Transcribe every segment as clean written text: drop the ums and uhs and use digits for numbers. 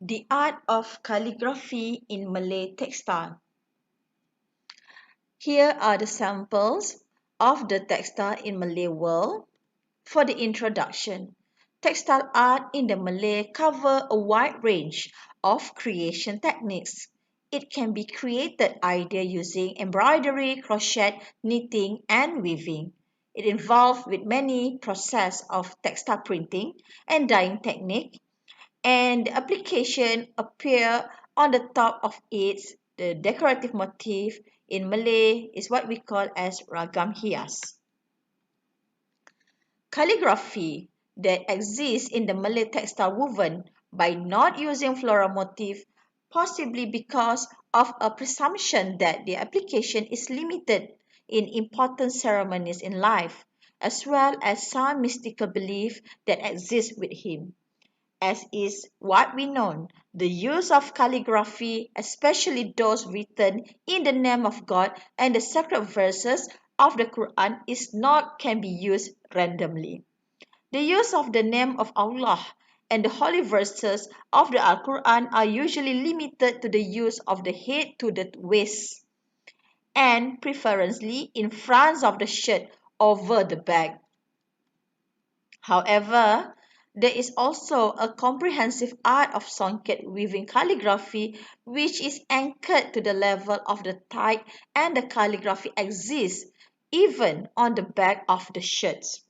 The art of calligraphy in Malay textile. Here are the samples of the textile in Malay world. For the introduction, textile art in the Malay cover a wide range of creation techniques. It can be created either using embroidery, crochet, knitting, and weaving. It involves with many process of textile printing and dyeing technique, and the application appear on the top of it. The decorative motif in Malay is what we call as ragam hias. Calligraphy that exists in the Malay textile woven by not using floral motif, possibly because of a presumption that the application is limited in important ceremonies in life, as well as some mystical belief that exists with him. As is what we know, the use of calligraphy, especially those written in the name of God and the sacred verses of the Quran, can be used randomly. The use of the name of Allah and the holy verses of the Al-Quran are usually limited to the use of the head to the waist, and preferably in front of the shirt over the back. However, there is also a comprehensive art of SONGKET weaving calligraphy, which is anchored to the level of the thigh, and the calligraphy exists even on the back of the shirts.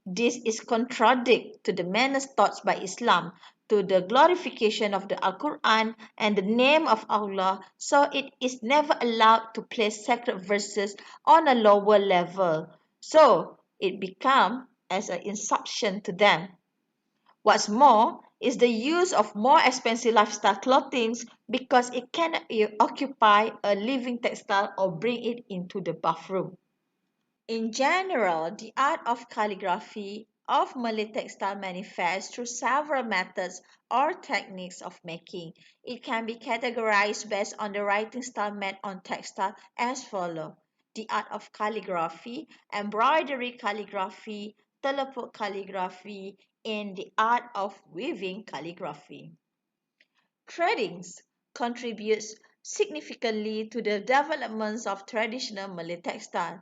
This is contradict to the manners taught by Islam to the glorification of the Al-Quran and the name of Allah, so it is never allowed to place sacred verses on a lower level. So it becomes as an instruction to them. What's more is the use of more expensive lifestyle clothing because it cannot occupy a living textile or bring it into the bathroom. In general, the art of calligraphy of Malay textile manifests through several methods or techniques of making. It can be categorized based on the writing style made on textile as follows: the art of calligraphy, embroidery calligraphy, teleport calligraphy, and the art of weaving calligraphy. Tradings contributes significantly to the development of traditional Malay textile,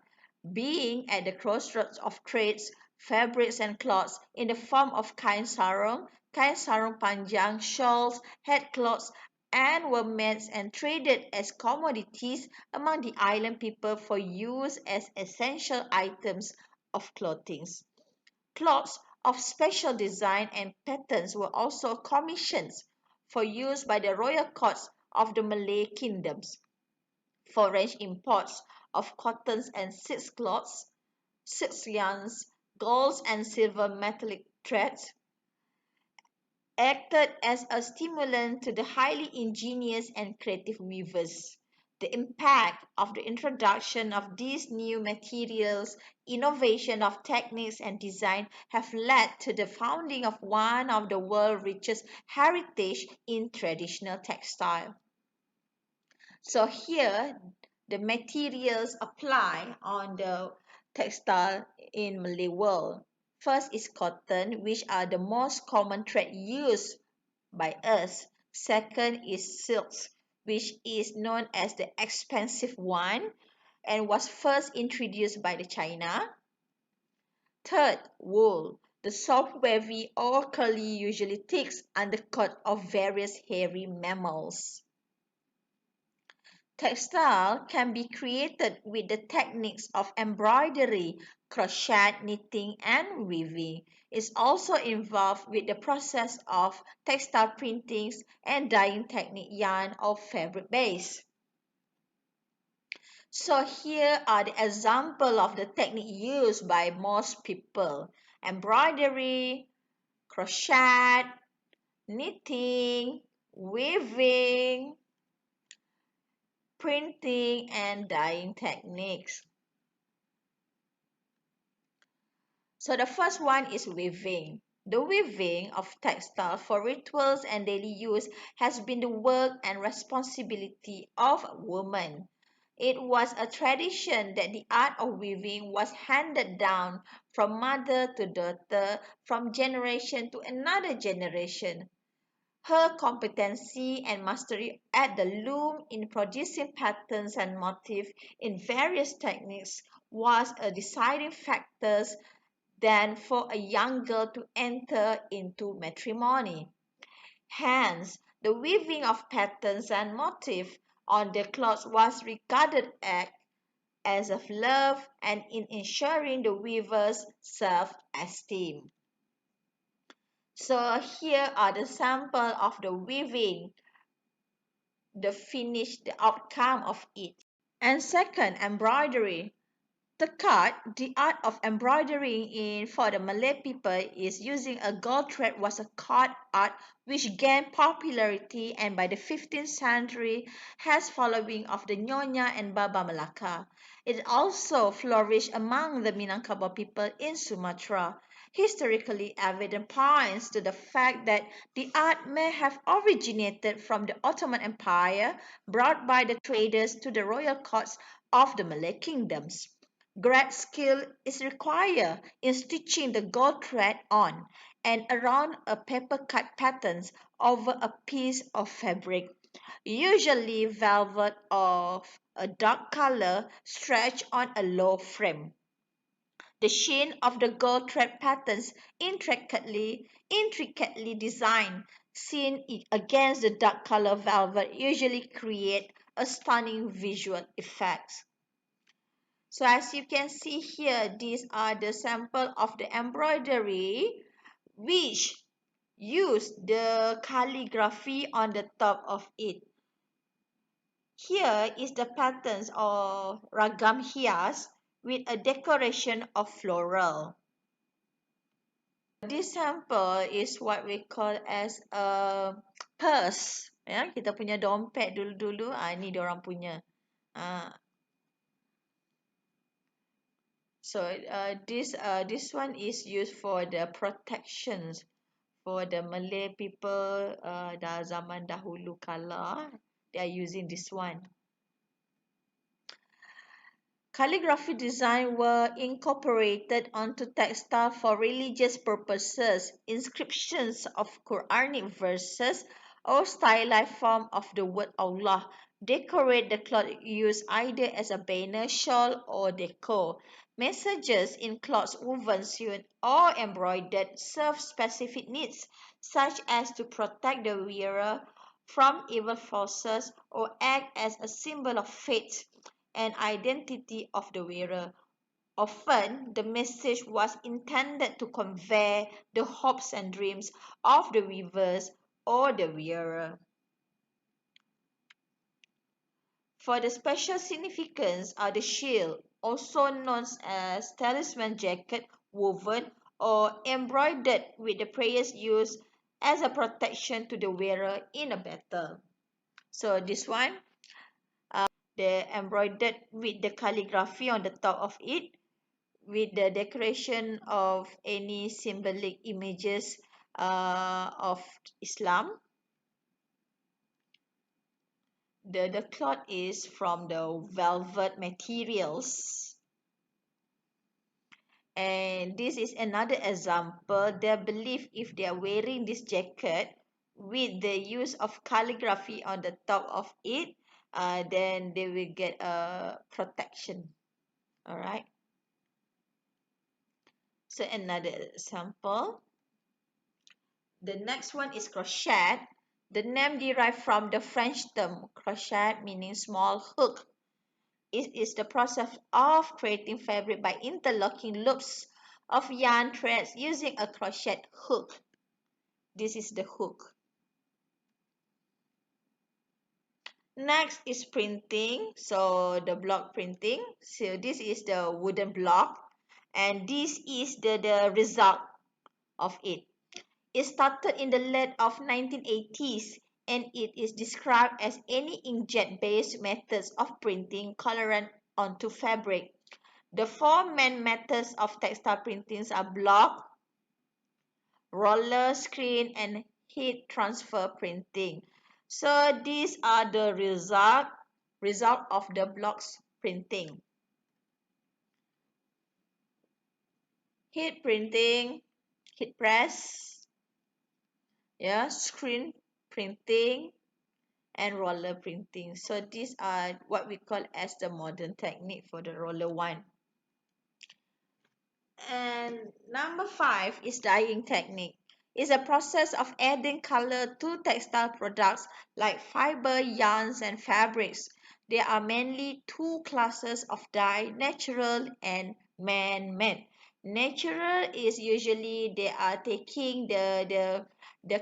being at the crossroads of trades, fabrics and cloths in the form of kain sarung panjang, shawls, headcloths, and were made and traded as commodities among the island people for use as essential items of clothing. Cloths of special design and patterns were also commissioned for use by the royal courts of the Malay kingdoms. Foreign imports of cottons and silk cloths, silk yarns, gold and silver metallic threads acted as a stimulant to the highly ingenious and creative weavers. The impact of the introduction of these new materials, innovation of techniques and design have led to the founding of one of the world's richest heritage in traditional textile. So here, the materials apply on the textile in Malay world. First is cotton, which are the most common thread used by us. Second is silks, which is known as the expensive one and was first introduced by the China. Third, wool, the soft, wavy or curly, usually thick undercoat of various hairy mammals. Textile can be created with the techniques of embroidery, crochet, knitting, and weaving. It's also involved with the process of textile printings and dyeing technique yarn or fabric base. So here are the examples of the technique used by most people: embroidery, crochet, knitting, weaving, printing, and dyeing techniques. So the first one is weaving. The weaving of textile for rituals and daily use has been the work and responsibility of women. It was a tradition that the art of weaving was handed down from mother to daughter, from generation to another generation. Her competency and mastery at the loom in producing patterns and motifs in various techniques was a deciding factor then for a young girl to enter into matrimony. Hence, the weaving of patterns and motifs on the cloth was regarded as of love and in ensuring the weaver's self-esteem. So here are the sample of the weaving, the finished, the outcome of it. And second, embroidery. The art of embroidering in for the Malay people is using a gold thread was a cord art which gained popularity and by the 15th century has following of the Nyonya and Baba Melaka. It also flourished among the Minangkabau people in Sumatra. Historically evident points to the fact that the art may have originated from the Ottoman Empire brought by the traders to the royal courts of the Malay kingdoms. Great skill is required in stitching the gold thread on and around a paper cut patterns over a piece of fabric, usually velvet of a dark color stretched on a low frame. The sheen of the gold thread patterns intricately designed, seen against the dark color velvet usually create a stunning visual effect. So as you can see here, these are the sample of the embroidery which use the calligraphy on the top of it. Here is the patterns of ragam hias with a decoration of floral. This sample is what we call as a purse. Ya, kita punya dompet dulu-dulu. Ini diorang punya. So this one is used for the protections for the Malay people dah zaman dahulu kala. They are using this one. Calligraphy design were incorporated onto textile for religious purposes. Inscriptions of Quranic verses or stylized form of the word Allah decorate the cloth used either as a banner, shawl, or decor. Messages in cloths woven, sewn, or embroidered serve specific needs, such as to protect the wearer from evil forces or act as a symbol of faith and identity of the wearer. Often, the message was intended to convey the hopes and dreams of the weavers or the wearer. For the special significance are the shield, also known as talisman jacket, woven or embroidered with the prayers used as a protection to the wearer in a battle. So this one, the embroidered with the calligraphy on the top of it, with the decoration of any symbolic images of Islam. The cloth is from the velvet materials. And this is another example. They believe if they are wearing this jacket with the use of calligraphy on the top of it, then they will get a protection. All right. So another example. The next one is crochet. The name derived from the French term crochet, meaning small hook. It is the process of creating fabric by interlocking loops of yarn threads using a crochet hook. This is the hook. Next is printing. So the block printing. So this is the wooden block. And this is the result of it. It started in the late of 1980s and it is described as any inkjet-based methods of printing colorant onto fabric. The four main methods of textile printings are block, roller, screen, and heat transfer printing. So these are the result of the blocks printing. Heat printing, heat press, yeah, screen printing, and roller printing. So these are what we call as the modern technique for the roller one. And number 5 is dyeing technique. It's a process of adding color to textile products like fiber, yarns, and fabrics. There are mainly two classes of dye, natural and man-made. Natural is usually they are taking the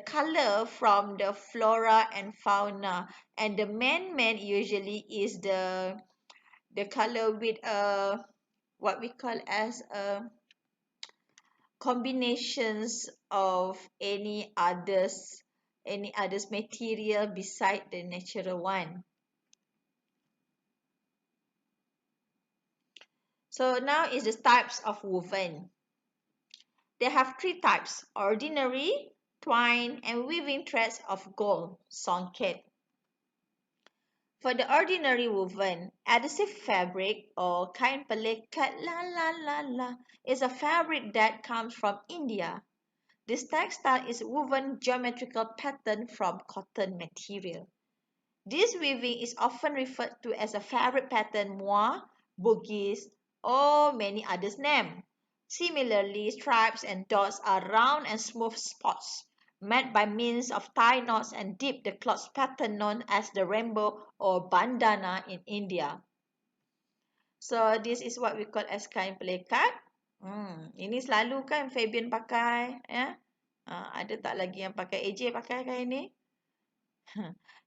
color from the flora and fauna, and the man-made usually is the color with a what we call as a combinations of any others material beside the natural one. So now is the types of woven. They have three types: ordinary, twine, and weaving threads of gold, SONGKET. For the ordinary woven, adhesive fabric or kain pelikat is a fabric that comes from India. This textile is woven geometrical pattern from cotton material. This weaving is often referred to as a fabric pattern moire, bogies, or many others names. Similarly, stripes and dots are round and smooth spots made by means of tie knots and dip the cloth pattern known as the rainbow or bandana in India. So this is what we call as kain pelikat. Ini selalu kan Fabian pakai, ya. Ada tak lagi yang pakai AJ pakai kain ni?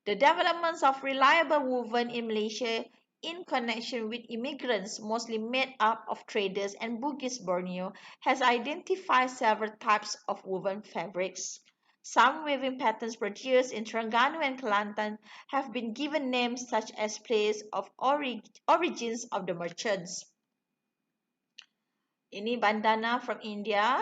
The developments of reliable woven in Malaysia in connection with immigrants mostly made up of traders and Bugis Borneo has identified several types of woven fabrics. Some weaving patterns produced in Terengganu and Kelantan have been given names such as place of origins of the merchants. Ini bandana from India.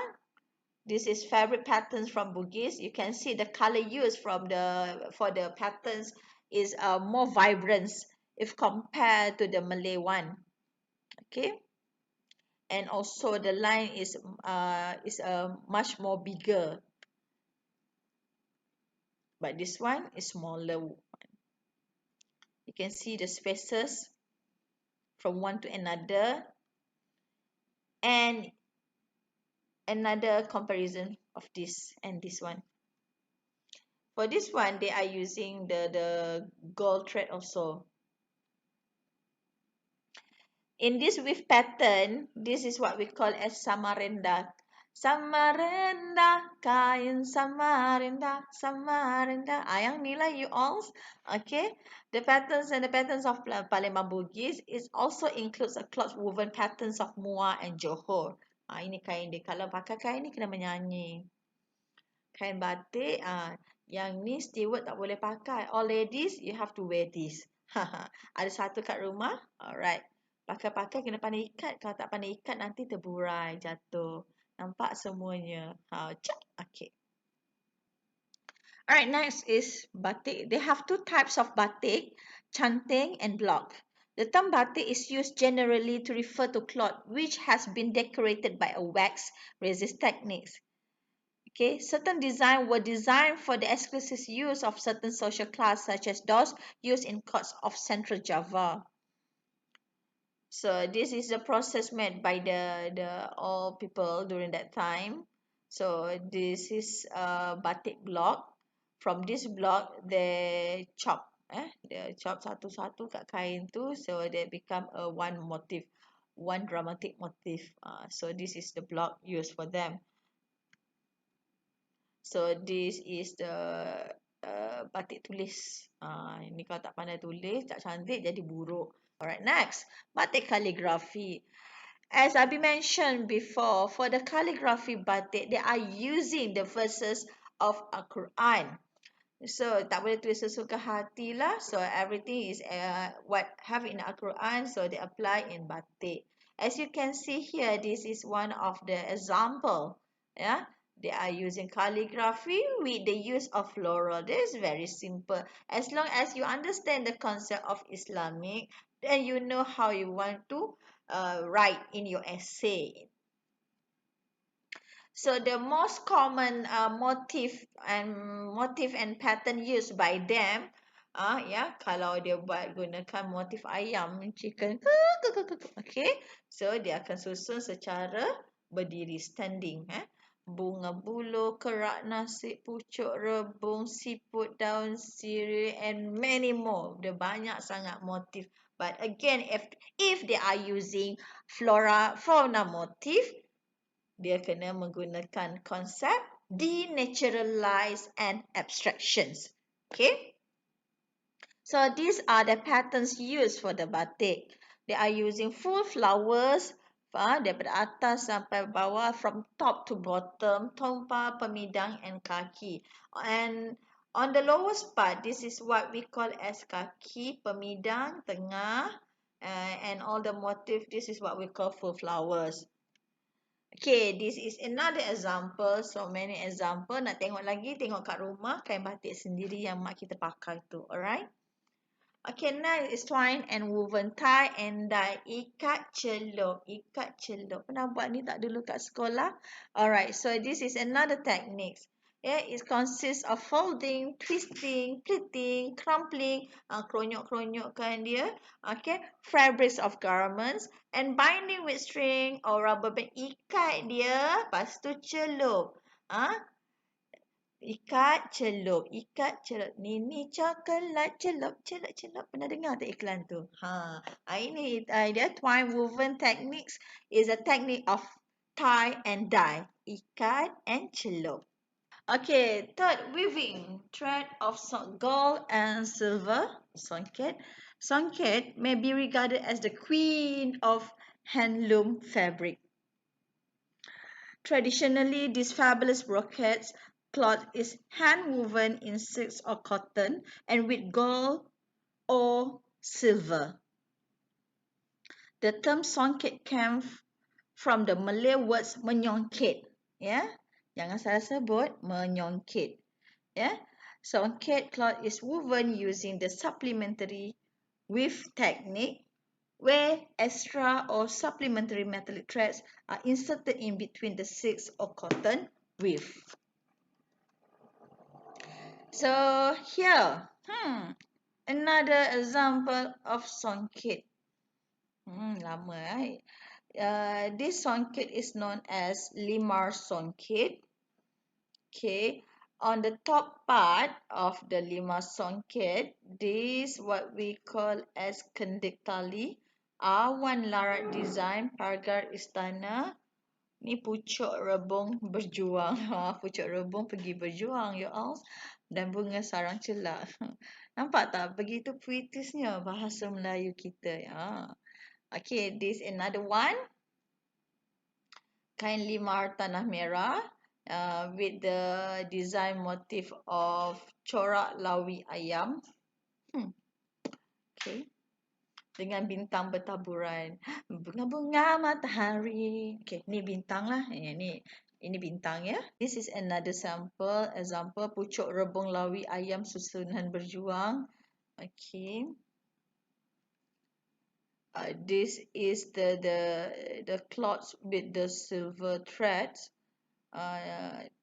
This is fabric patterns from Bugis. You can see the color used for the patterns is more vibrant if compared to the Malay one. Okay, and also the line is much more bigger, but this one is smaller. You can see the spaces from one to another, and another comparison of this and this one. For this one, they are using the gold thread also. In this weave pattern, this is what we call as Samarenda. Samarenda, kain Samarenda, Samarenda. Yang ni lah you all. Okay. The patterns and the patterns of Palembang Bugis is also includes a cloth woven patterns of Muar and Johor. Ini kain dia. Kalau pakai kain ni kena menyanyi. Kain batik, yang ni steward tak boleh pakai. All ladies, you have to wear this. Ada satu kat rumah. Alright. Pakai-pakai kena pandai ikat. Kalau tak pandai ikat nanti terburai, jatuh. Nampak semuanya. Okay. Alright, next is batik. They have two types of batik, canting and block. The term batik is used generally to refer to cloth which has been decorated by a wax resist techniques. Okay, certain designs were designed for the exclusive use of certain social class, such as those used in courts of Central Java. So this is the process made by the all people during that time. So this is a batik block. From this block, they chop, satu-satu kat kain tu, so they become a one motif, one dramatic motif. So this is the block used for them. So this is the batik tulis. Ini kalau tak pandai tulis, tak cantik, jadi buruk. Alright, next, batik calligraphy. As Abi mentioned before, for the calligraphy batik, they are using the verses of Al-Quran. So tak boleh tulis sesuka hati lah. So everything is what have in Al-Quran, so they apply in batik. As you can see here, this is one of the example. Yeah, they are using calligraphy with the use of floral. This is very simple. As long as you understand the concept of Islamic, then you know how you want to write in your essay. So the most common motif and pattern used by them, ya, kalau dia buat gunakan motif ayam, chicken, okay, so dia akan susun secara berdiri, standing, bunga buluh, kerak nasi, pucuk rebung, siput daun sirih, and many more. Dia banyak sangat motif. But again, if they are using fauna motif, dia kena menggunakan konsep denaturalize and abstractions. Okay. So these are the patterns used for the batik. They are using full flowers, daripada atas sampai bawah, from top to bottom, tompa, pemidang, and kaki. And on the lowest part, this is what we call as kaki, pemidang, tengah, and all the motif. This is what we call full flowers. Okay, this is another example. So many example. Nak tengok lagi, tengok kat rumah kain batik sendiri yang mak kita pakai tu. Alright. Okay, next is twine and woven tie and dye. Ikat celup. Ikat celup. Pernah buat ni tak dulu kat sekolah? Alright, so this is another technique. Yeah, it consists of folding, twisting, pleating, crumpling, kronyok-kronyokkan dia. Okay, fabrics of garments and binding with string or rubber band. Ikat dia, lepas tu celup. Ikat celup, ikat celup. Nini coklat celup, celup, celup. Pernah dengar tak iklan tu? Ini dia twine woven techniques is a technique of tie and dye. Ikat and celup. Okay, third, weaving. Thread of gold and silver, SONGKET. SONGKET may be regarded as the queen of handloom fabric. Traditionally, this fabulous brocades cloth is hand-woven in silks or cotton and with gold or silver. The term songket came from the Malay words menyongket. Ya, jangan salah sebut menyongket. Ya, songket cloth is woven using the supplementary weave technique, where extra or supplementary metallic threads are inserted in between the silks or cotton weave. So here, another example of songket. Lama, right? This songket is known as limar songket. Okay, on the top part of the limar songket, this what we call as kendik tali. Awan larat design pagar istana. Ni pucuk rebung berjuang. Pucuk rebung pergi berjuang, you all. Dan bunga sarang celak. Nampak tak? Begitu puitisnya bahasa Melayu kita. Okay, this another one. Kain limar tanah merah. With the design motif of corak lawi ayam. Okay. Dengan bintang bertaburan. Bunga-bunga matahari. Okay, ni bintang lah. Ini bintang ya. This is another example pucuk rebung lawi ayam susunan berjuang. Okay. This is the cloth with the silver threads.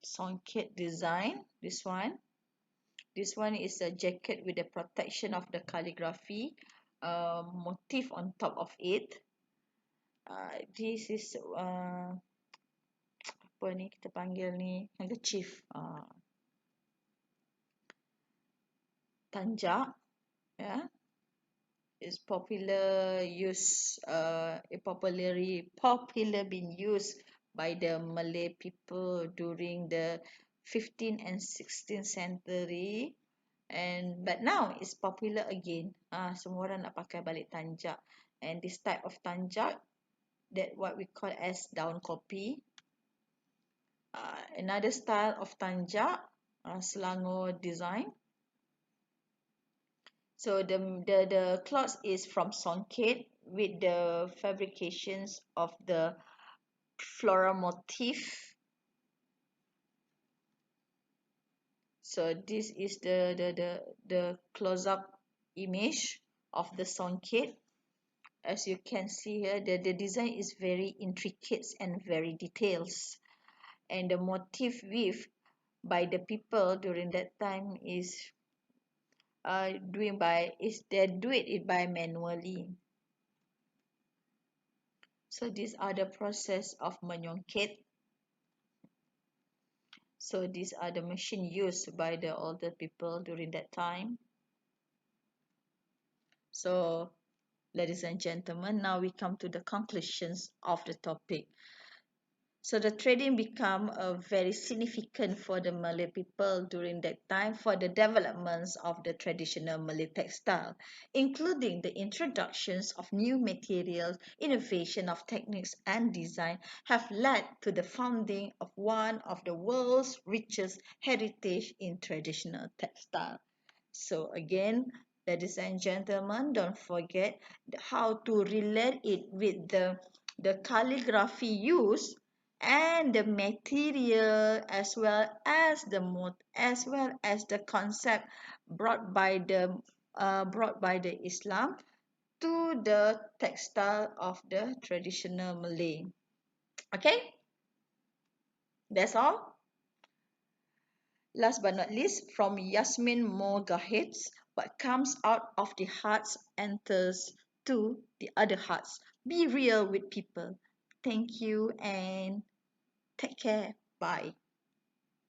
Songket design. This one. This one is a jacket with the protection of the calligraphy motif on top of it. This is apa ni kita panggil ni, handkerchief. Tanjak, yeah, is popular being used by the Malay people during the 15th and 16th century. But now it's popular again. Semua orang nak pakai balik tanjak. And this type of tanjak, that what we call as daun kopi. Another style of tanjak, Selangor design. So the cloth is from songket with the fabrications of the floral motif. So this is the close-up image of the songket. As you can see here, the design is very intricate and very detailed. and the motif weave by the people during that time is they do it by manually. So these are the process of menyongket. So these are the machine used by the older people during that time. So ladies and gentlemen, now we come to the conclusions of the topic. So the trading become very significant for the Malay people during that time for the developments of the traditional Malay textile, including the introductions of new materials, innovation of techniques and design have led to the founding of one of the world's richest heritage in traditional textile. So again, ladies and gentlemen, don't forget how to relate it with the calligraphy used and the material as well as the concept brought by the Islam to the textile of the traditional Malay. Okay, that's all. Last but not least, from Yasmin Mogaheds, what comes out of the hearts enters to the other hearts. Be real with people. Thank you and take care. Bye.